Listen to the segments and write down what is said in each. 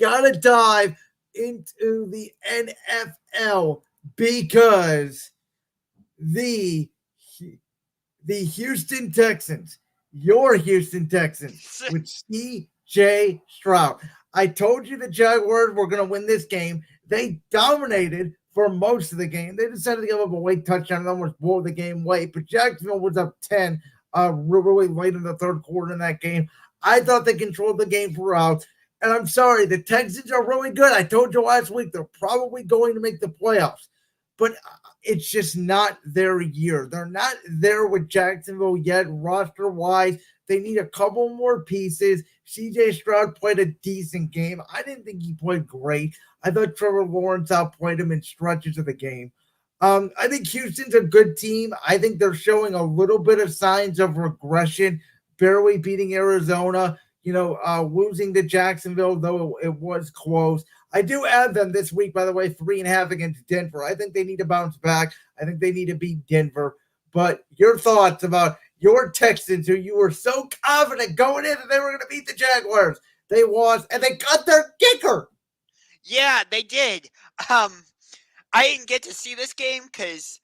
gotta dive into the NFL because the the Houston Texans, your Houston Texans, with C.J. Stroud. I told you the Jaguars were going to win this game. They dominated for most of the game. They decided to give up a late touchdown and almost blow the game late, but Jacksonville was up 10 really late in the third quarter in that game. I thought they controlled the game throughout. And I'm sorry, the Texans are really good. I told you last week they're probably going to make the playoffs, but it's just not their year. They're not there with Jacksonville yet, roster wise. They need a couple more pieces. CJ Stroud played a decent game. I didn't think he played great. I thought Trevor Lawrence outplayed him in stretches of the game. I think Houston's a good team. I think they're showing a little bit of signs of regression, barely beating Arizona, losing to Jacksonville, though it was close. I do add them this week, by the way, 3.5 against Denver. I think they need to bounce back. I think they need to beat Denver. But your thoughts about your Texans, who you were so confident going in that they were going to beat the Jaguars. They lost, and they got their kicker. Yeah, they did. I didn't get to see this game because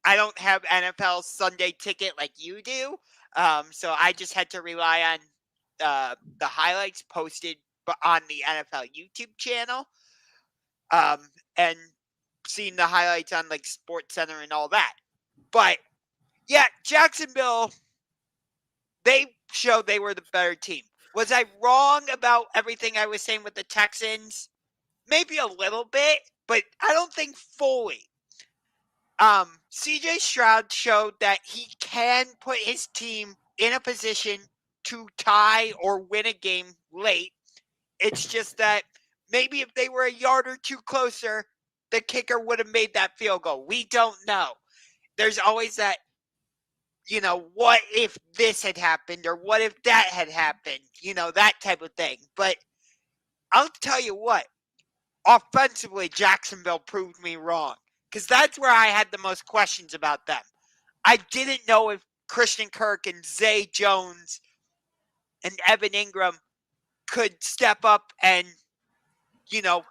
I don't have NFL Sunday ticket like you do. So I just had to rely on the highlights posted on the NFL YouTube channel, and seeing the highlights on like Sports Center and all that. But yeah, Jacksonville, they showed they were the better team. Was I wrong about everything I was saying with the Texans? Maybe a little bit, but I don't think fully. CJ Stroud showed that he can put his team in a position to tie or win a game late. It's just that maybe if they were a yard or two closer, the kicker would have made that field goal. We don't know. There's always that, what if this had happened or what if that had happened, that type of thing. But I'll tell you what, offensively, Jacksonville proved me wrong because that's where I had the most questions about them. I didn't know if Christian Kirk and Zay Jones and Evan Ingram could step up and,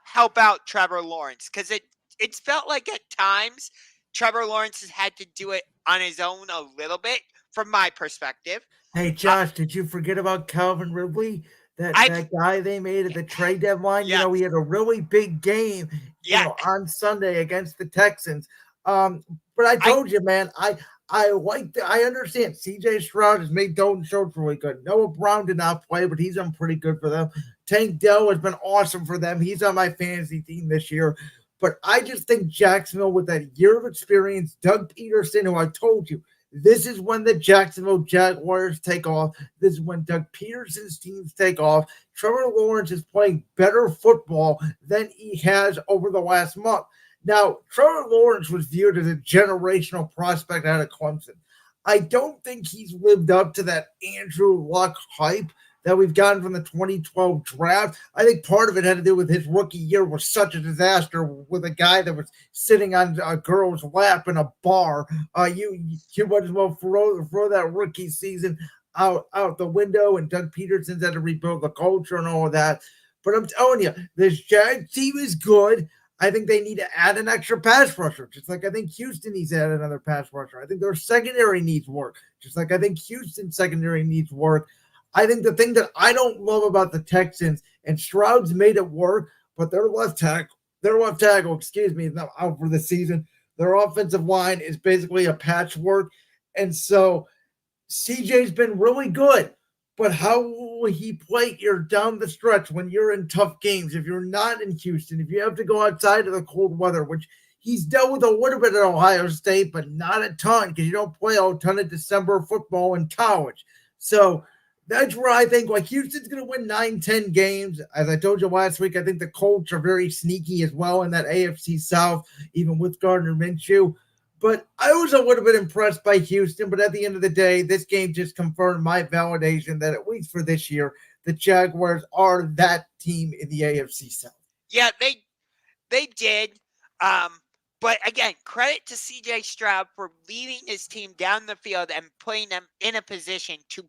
help out Trevor Lawrence because it felt like at times Trevor Lawrence has had to do it on his own a little bit from my perspective. Hey, Josh, did you forget about Calvin Ridley? That guy they made at the trade deadline? Yes. He had a really big game, on Sunday against the Texans. But I told you, man, I understand CJ Stroud has made Dalton Schultz really good. Noah Brown did not play, but he's done pretty good for them. Tank Dell has been awesome for them. He's on my fantasy team this year. But I just think Jacksonville, with that year of experience, Doug Peterson, who I told you, this is when the Jacksonville Jaguars take off. This is when Doug Peterson's teams take off. Trevor Lawrence is playing better football than he has over the last month. Now, Trevor Lawrence was viewed as a generational prospect out of Clemson. I don't think he's lived up to that Andrew Luck hype that we've gotten from the 2012 draft. I think part of it had to do with his rookie year was such a disaster with a guy that was sitting on a girl's lap in a bar. You might as well throw that rookie season out the window, and Doug Peterson's had to rebuild the culture and all of that. But I'm telling you, this Jags team is good. I think they need to add an extra pass rusher, just like I think Houston needs to add another pass rusher. I think their secondary needs work, just like I think Houston's secondary needs work. I think the thing that I don't love about the Texans, and Stroud's made it work, but their left tackle, is now out for the season. Their offensive line is basically a patchwork. And so CJ's been really good, but how will he play here down the stretch when you're in tough games? If you're not in Houston, if you have to go outside of the cold weather, which he's dealt with a little bit at Ohio State, but not a ton because you don't play a ton of December football in college. So that's where I think Houston's going to win 9-10 games. As I told you last week, I think the Colts are very sneaky as well in that AFC South, even with Gardner Minshew. But I was a little bit impressed by Houston. But at the end of the day, this game just confirmed my validation that at least for this year, the Jaguars are that team in the AFC South. Yeah, they did. But again, credit to CJ Stroud for leading his team down the field and putting them in a position to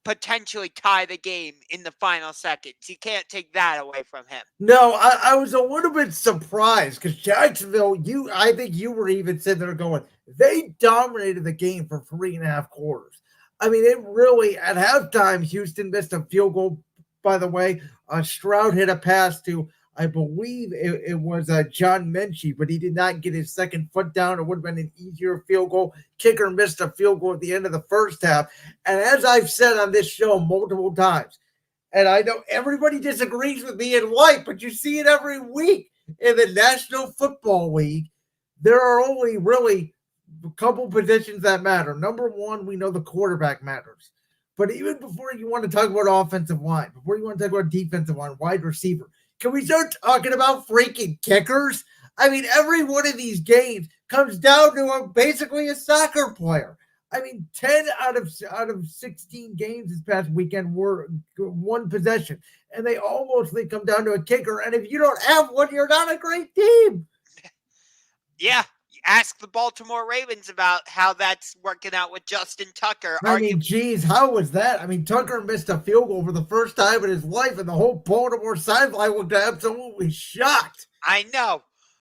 potentially tie the game in the final seconds. You can't take that away from him. No, I was a little bit surprised because Jacksonville, I think you were even sitting there going, they dominated the game for 3.5 quarters. I mean, it really, at halftime, Houston missed a field goal, by the way. Stroud hit a pass to, I believe it was John Menchie, but he did not get his second foot down. It would have been an easier field goal. Kicker missed a field goal at the end of the first half. And as I've said on this show multiple times, and I know everybody disagrees with me in life, but you see it every week in the National Football League. There are only really a couple positions that matter. Number one, we know the quarterback matters. But even before you want to talk about offensive line, before you want to talk about defensive line, wide receiver, can we start talking about freaking kickers? I mean, every one of these games comes down to basically a soccer player. I mean, 10 out of 16 games this past weekend were one possession, and they almost come down to a kicker. And if you don't have one, you're not a great team. Yeah. Ask the Baltimore Ravens about how that's working out with Justin Tucker. Geez, how was that? I mean, Tucker missed a field goal for the first time in his life, and the whole Baltimore sideline looked absolutely shocked. I know.